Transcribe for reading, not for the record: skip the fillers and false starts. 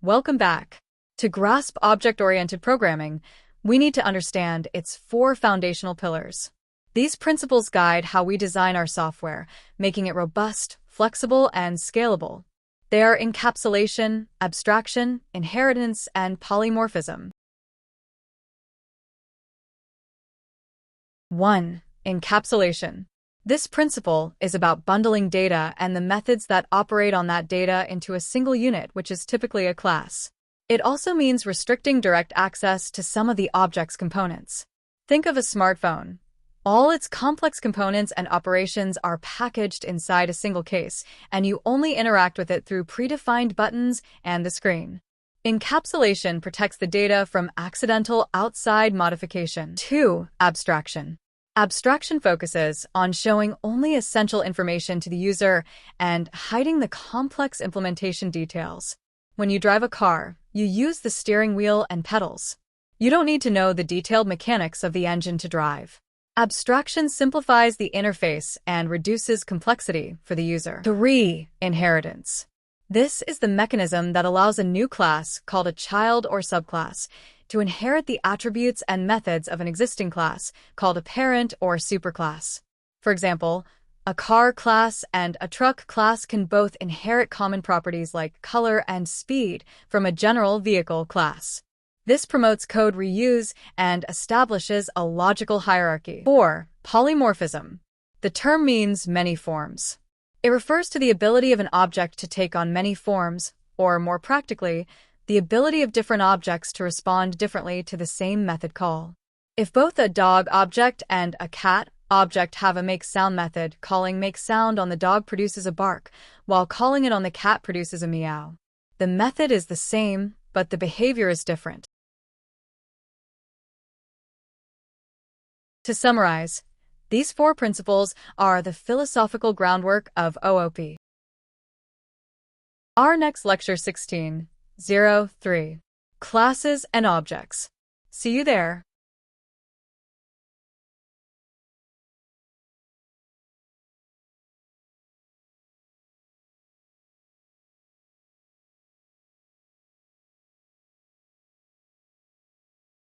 Welcome back. To grasp object-oriented programming, we need to understand its four foundational pillars. These principles guide how we design our software, making it robust, flexible, and scalable. They are encapsulation, abstraction, inheritance, and polymorphism. 1. Encapsulation. This principle is about bundling data and the methods that operate on that data into a single unit, which is typically a class. It also means restricting direct access to some of the object's components. Think of a smartphone. All its complex components and operations are packaged inside a single case, and you only interact with it through predefined buttons and the screen. Encapsulation protects the data from accidental outside modification. 2. Abstraction. Abstraction focuses on showing only essential information to the user and hiding the complex implementation details. When you drive a car, you use the steering wheel and pedals. You don't need to know the detailed mechanics of the engine to drive. Abstraction simplifies the interface and reduces complexity for the user. 3. Inheritance. This is the mechanism that allows a new class, called a child or subclass, to inherit the attributes and methods of an existing class, called a parent or superclass. For example, a car class and a truck class can both inherit common properties like color and speed from a general vehicle class. This promotes code reuse and establishes a logical hierarchy. 4. Polymorphism. The term means many forms. It refers to the ability of an object to take on many forms, or more practically, the ability of different objects to respond differently to the same method call. If both a dog object and a cat object have a makeSound method, calling makeSound on the dog produces a bark, while calling it on the cat produces a meow. The method is the same, but the behavior is different. To summarize, these four principles are the philosophical groundwork of OOP. Our next lecture 16:03. Classes and Objects. See you there.